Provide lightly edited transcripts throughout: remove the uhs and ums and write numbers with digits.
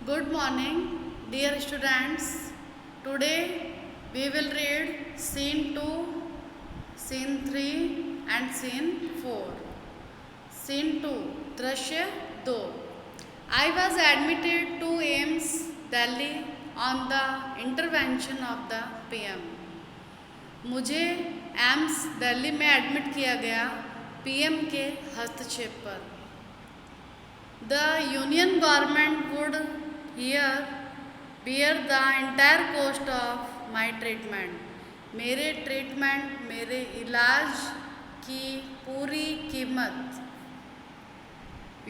Good morning, dear students. Today we will read scene 2, scene 3 and scene 4. Scene 2, Drashya 2. I was admitted to AIMS Delhi on the intervention of the PM. मुझे AIIMS Delhi में admit किया गया PM के हस्तक्षेप पर। The union government would here bear the entire cost of my treatment. मेरे treatment, मेरे इलाज की पूरी कीमत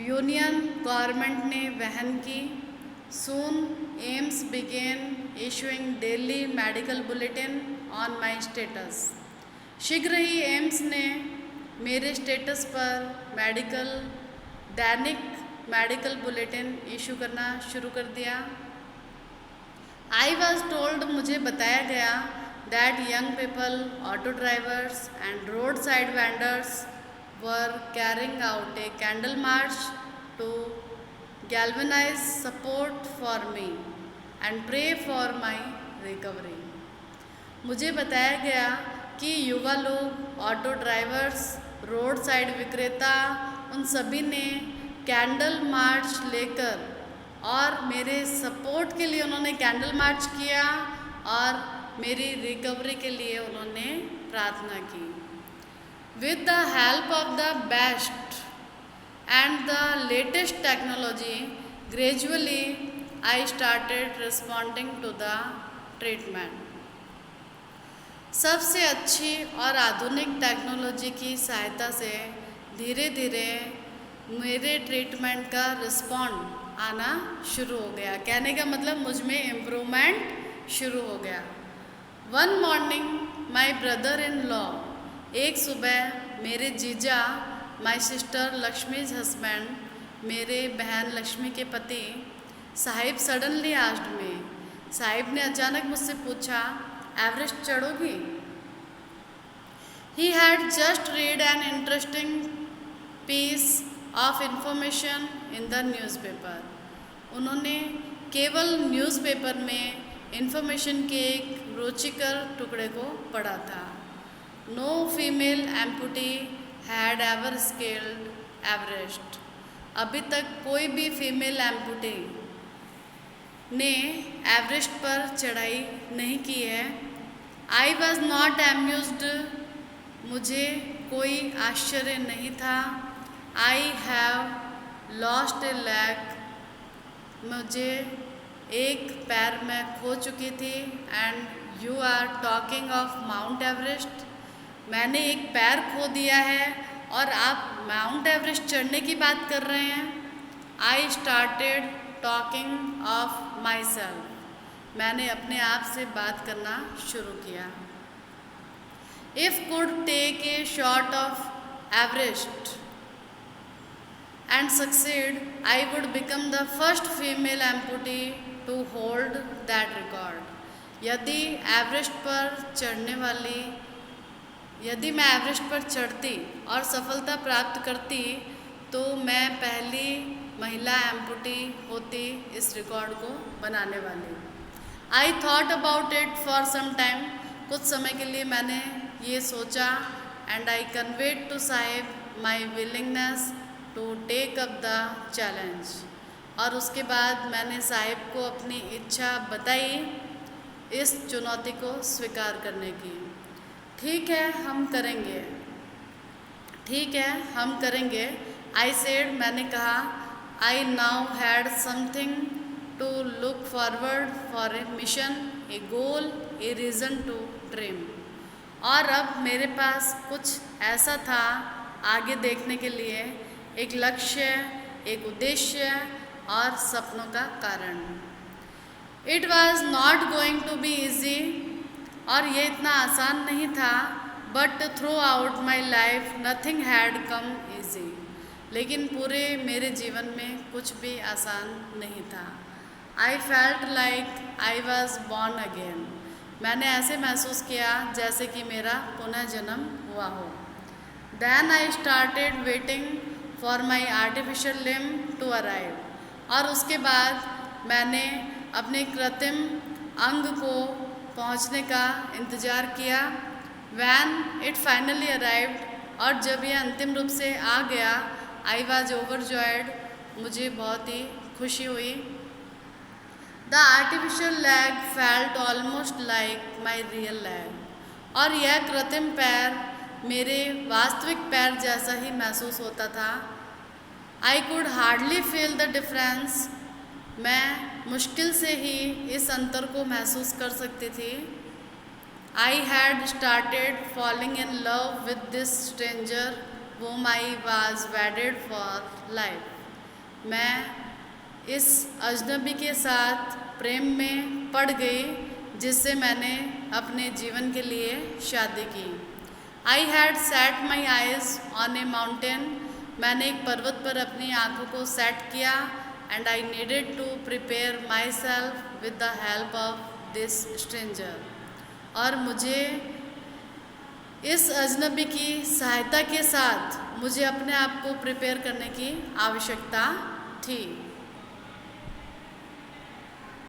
यूनियन गवर्नमेंट ने वहन की। Soon AIMS began issuing daily medical bulletin on my status. शीघ्र ही एम्स ने मेरे स्टेटस पर दैनिक मेडिकल बुलेटिन इशू करना शुरू कर दिया। आई वॉज टोल्ड, मुझे बताया गया, that young people, auto drivers and road side vendors were carrying out a candle march to galvanise support for me and pray for my recovery. मुझे बताया गया कि युवा लोग, ऑटो ड्राइवर्स, रोड साइड विक्रेता, उन सभी ने कैंडल मार्च लेकर और मेरे सपोर्ट के लिए उन्होंने कैंडल मार्च किया और मेरी रिकवरी के लिए उन्होंने प्रार्थना की। With the help of the best and the latest technology, gradually I started responding to the treatment. सबसे अच्छी और आधुनिक टेक्नोलॉजी की सहायता से धीरे धीरे मेरे ट्रीटमेंट का रिस्पॉन्ड आना शुरू हो गया। कहने का मतलब मुझ में इम्प्रूवमेंट शुरू हो गया। One morning my brother in law, एक सुबह मेरे जीजा, माई सिस्टर लक्ष्मीज हस्बैंड, मेरे बहन लक्ष्मी के पति साहिब सडनली आस्क्ड मी, साहिब ने अचानक मुझसे पूछा, एवरेस्ट चढ़ोगी? He had just read an interesting piece of information in the newspaper. उन्होंने केवल न्यूज़पेपर में इंफॉर्मेशन के एक रुचिकर टुकड़े को पढ़ा था। No female amputee had ever scaled Everest. अभी तक कोई भी फीमेल एम्पुटी ने एवरेस्ट पर चढ़ाई नहीं की है। आई वॉज नॉट एम्यूज्ड, मुझे कोई आश्चर्य नहीं था। I have lost a leg, मुझे एक पैर में खो चुकी थी। And you are talking of Mount Everest, मैंने एक पैर खो दिया है और आप माउंट एवरेस्ट चढ़ने की बात कर रहे हैं। I started talking of myself, मैंने अपने आप से बात करना शुरू किया। If could take a shot of Everest and succeed, I would become the first female amputee to hold that record. यदि मैं एवरेस्ट पर चढ़ती और सफलता प्राप्त करती तो मैं पहली महिला एम्पुटी होती इस रिकॉर्ड को बनाने वाली। I thought about it for some time, कुछ समय के लिए मैंने ये सोचा। And I conveyed to Sahib my willingness to take up the challenge, और उसके बाद मैंने साहिब को अपनी इच्छा बताई इस चुनौती को स्वीकार करने की। ठीक है, हम करेंगे, ठीक है, हम करेंगे। आई सेड, मैंने कहा। I now had something to look forward for a mission, a goal, a reason to dream. और अब मेरे पास कुछ ऐसा था आगे देखने के लिए, एक लक्ष्य, एक उद्देश्य और सपनों का कारण। It was not going to be easy, और ये इतना आसान नहीं था। But throughout my life nothing had come easy, लेकिन पूरे मेरे जीवन में कुछ भी आसान नहीं था। I felt like I was born again, मैंने ऐसे महसूस किया जैसे कि मेरा पुनः जन्म हुआ हो। Then I started waiting for my artificial limb to arrive, और उसके बाद मैंने अपने कृत्रिम अंग को पहुंचने का इंतज़ार किया। When it finally arrived, और जब यह अंतिम रूप से आ गया, I was overjoyed, मुझे बहुत ही खुशी हुई। The artificial leg felt almost like my real leg, और यह कृत्रिम पैर मेरे वास्तविक पैर जैसा ही महसूस होता था। I could hardly feel the difference, मैं मुश्किल से ही इस अंतर को महसूस कर सकती थी। I had started falling in love with this stranger whom I was wedded for life. मैं इस अजनबी के साथ प्रेम में पड़ गई जिससे मैंने अपने जीवन के लिए शादी की। I had set my eyes on a mountain, मैंने एक पर्वत पर अपनी आंखों को सेट किया। And I needed to prepare myself with the help of this stranger, और मुझे इस अजनबी की सहायता के साथ मुझे अपने आप को प्रिपेयर करने की आवश्यकता थी।